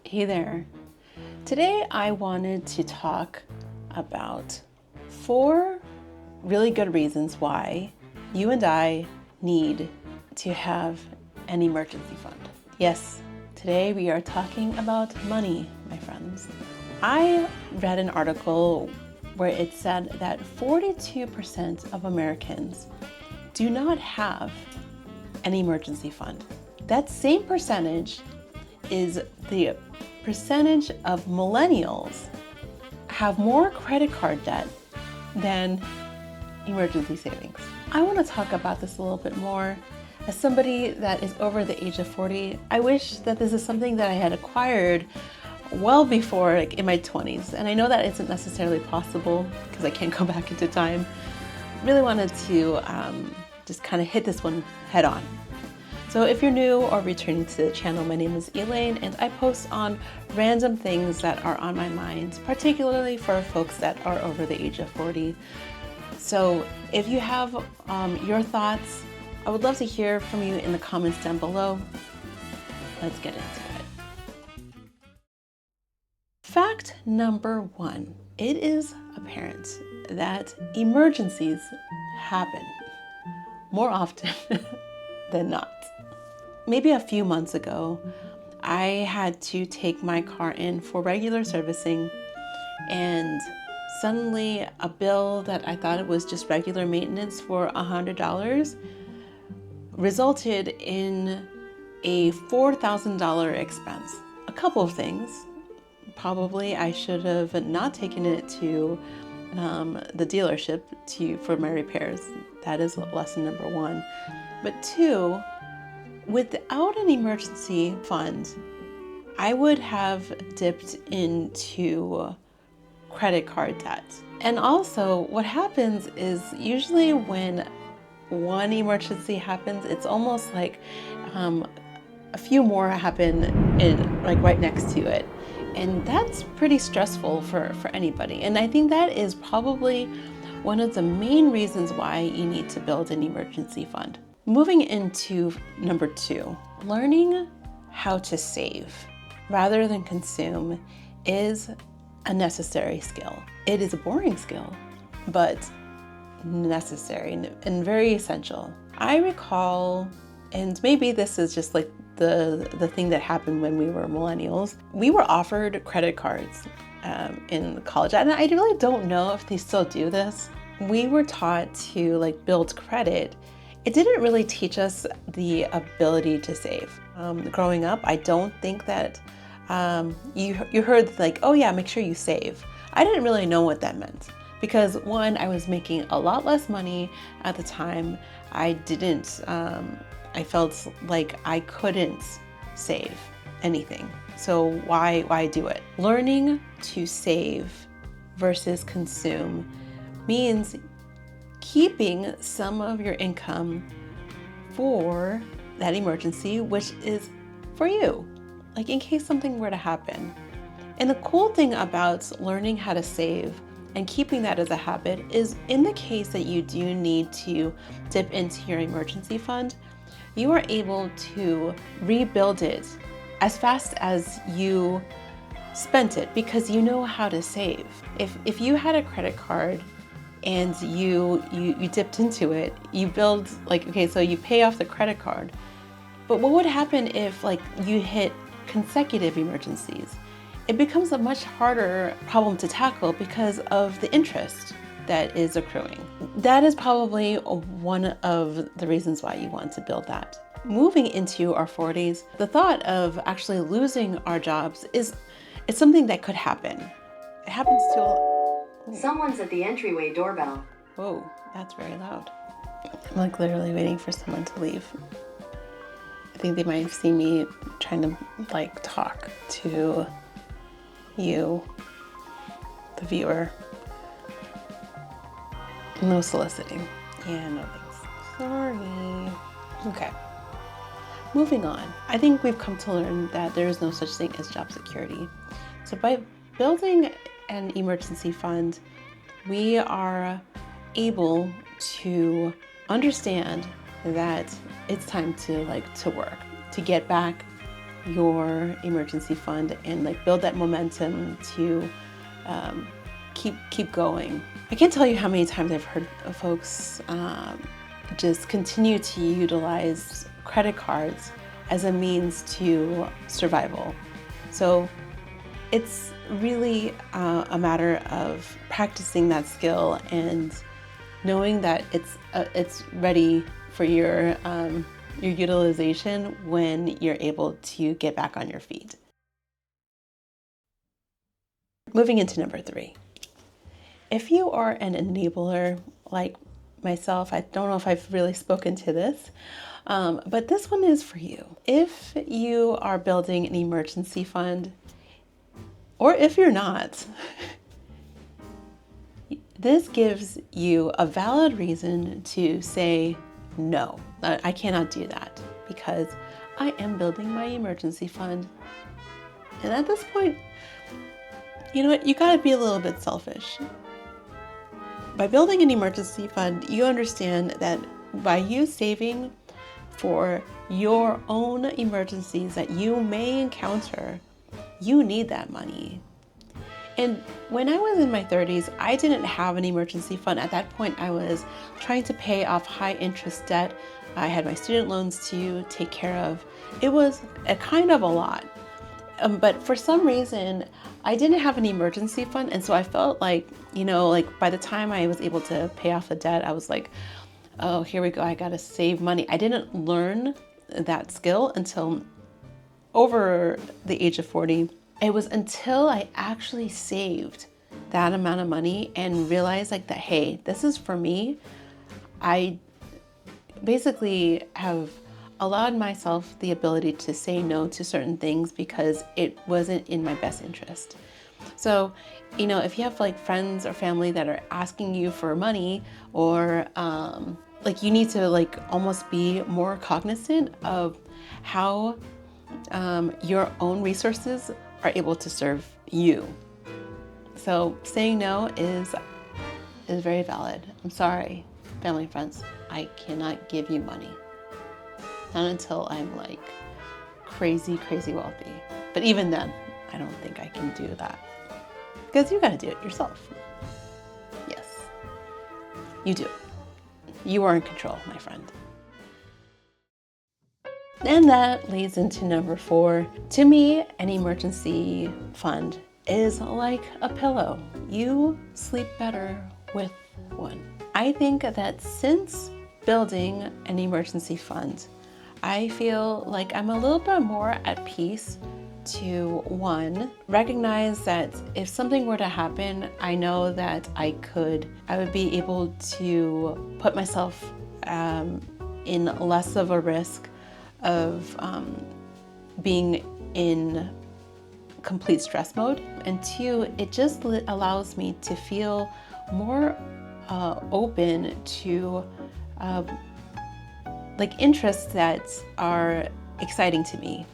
Hey there. Today I wanted to talk about 4 really good reasons why you and I need to have an emergency fund. Yes, today we are talking about money, my friends. I read an article where it said that 42% of Americans do not have an emergency fund. That same percentage is the percentage of millennials have more credit card debt than emergency savings. I want to talk about this a little bit more. As somebody that is over the age of 40, I wish that this is something that I had acquired well before, like in my 20s. And I know that isn't necessarily possible because I can't go back into time. Really wanted to just kind of hit this one head on. So if you're new or returning to the channel, my name is Elaine and I post on random things that are on my mind, particularly for folks that are over the age of 40. So if you have your thoughts, I would love to hear from you in the comments down below. Let's get into it. Fact number 1, it is apparent that emergencies happen more often than not. Maybe a few months ago, I had to take my car in for regular servicing, and suddenly a bill that I thought it was just regular maintenance for $100 resulted in a $4,000 expense. A couple of things. Probably I should have not taken it to the dealership for my repairs. That is lesson number 1. But 2, without an emergency fund, I would have dipped into credit card debt. And also, what happens is usually when one emergency happens, it's almost like a few more happen right next to it. And that's pretty stressful for anybody. And I think that is probably one of the main reasons why you need to build an emergency fund. Moving into number 2, learning how to save rather than consume is a necessary skill. It is a boring skill, but necessary and very essential. I recall, and maybe this is just like the thing that happened when we were millennials, we were offered credit cards in college, and I really don't know if they still do this. We were taught to build credit. It didn't really teach us the ability to save. Growing up, I don't think that you heard oh yeah, make sure you save. I didn't really know what that meant because 1, I was making a lot less money at the time. I felt like I couldn't save anything. So why do it? Learning to save versus consume means keeping some of your income for that emergency, which is for you, in case something were to happen. And the cool thing about learning how to save and keeping that as a habit is in the case that you do need to dip into your emergency fund, you are able to rebuild it as fast as you spent it because you know how to save. If you had a credit card and you dipped into it, you build so you pay off the credit card. But what would happen if you hit consecutive emergencies? It becomes a much harder problem to tackle because of the interest that is accruing. That is probably one of the reasons why you want to build that. Moving into our 40s, the thought of actually losing our jobs is something that could happen. It happens to Someone's at the entryway doorbell. Whoa, that's very loud. I'm literally waiting for someone to leave. I think they might see me trying to talk to you, the viewer. No soliciting. Yeah, no thanks. Sorry. Okay. Moving on. I think we've come to learn that there is no such thing as job security. So by building an emergency fund, we are able to understand that it's time to work, to get back your emergency fund and like build that momentum to keep going. I can't tell you how many times I've heard of folks just continue to utilize credit cards as a means to survival. So it's really a matter of practicing that skill and knowing that it's ready for your utilization when you're able to get back on your feet. Moving into number 3. If you are an enabler like myself, I don't know if I've really spoken to this, but this one is for you. If you are building an emergency fund, or if you're not, this gives you a valid reason to say, no, I cannot do that because I am building my emergency fund. And at this point, you know what, you gotta be a little bit selfish. By building an emergency fund, you understand that by you saving for your own emergencies that you may encounter, you need that money. And when I was in my 30s, I didn't have an emergency fund. At that point, I was trying to pay off high interest debt. I had my student loans to take care of. It was a kind of a lot. But for some reason, I didn't have an emergency fund. And so I felt like, like by the time I was able to pay off the debt, I was like, oh, here we go. I got to save money. I didn't learn that skill until over the age of 40. It was until I actually saved that amount of money and realized like that, hey, this is for me. I basically have allowed myself the ability to say no to certain things because it wasn't in my best interest. So, if you have like friends or family that are asking you for money, or like you need to like almost be more cognizant of how your own resources are able to serve you. So saying no is very valid. I'm sorry, family and friends, I cannot give you money. Not until I'm like crazy wealthy. But even then, I don't think I can do that. Because you gotta do it yourself. Yes, you do it. You are in control, my friend. And that leads into number 4. To me, an emergency fund is like a pillow. You sleep better with one. I think that since building an emergency fund, I feel like I'm a little bit more at peace to, 1, recognize that if something were to happen, I know that I would be able to put myself in less of a risk of being in complete stress mode. And 2, it just allows me to feel more open to like interests that are exciting to me.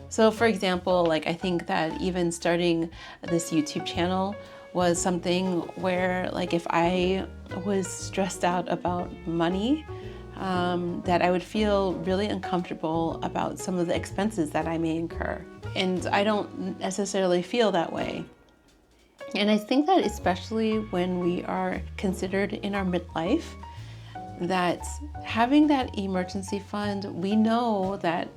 So for example, like I think that even starting this YouTube channel was something where like if I was stressed out about money, that I would feel really uncomfortable about some of the expenses that I may incur. And I don't necessarily feel that way. And I think that especially when we are considered in our midlife, that having that emergency fund, we know that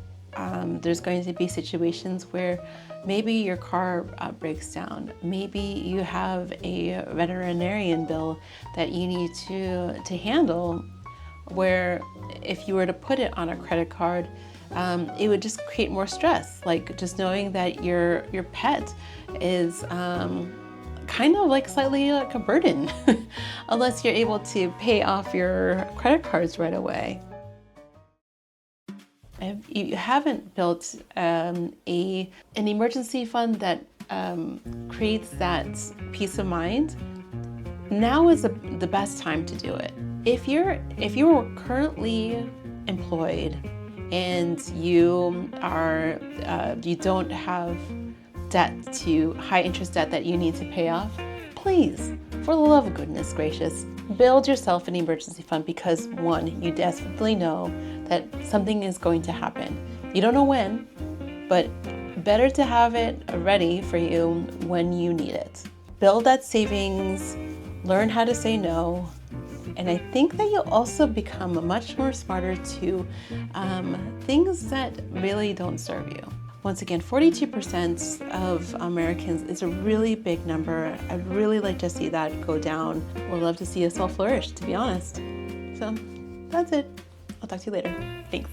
there's going to be situations where maybe your car breaks down. Maybe you have a veterinarian bill that you need to handle, where if you were to put it on a credit card, it would just create more stress. Like just knowing that your pet is kind of like slightly like a burden unless you're able to pay off your credit cards right away. If you haven't built an emergency fund that creates that peace of mind, now is the best time to do it. If you're currently employed and you don't have debt to high interest debt that you need to pay off, please, for the love of goodness gracious, build yourself an emergency fund because 1, you desperately know that something is going to happen. You don't know when, but better to have it ready for you when you need it. Build that savings, learn how to say no, and I think that you'll also become much more smarter to things that really don't serve you. Once again, 42% of Americans is a really big number. I'd really like to see that go down. Would love to see us all flourish, to be honest. So that's it. I'll talk to you later. Thanks.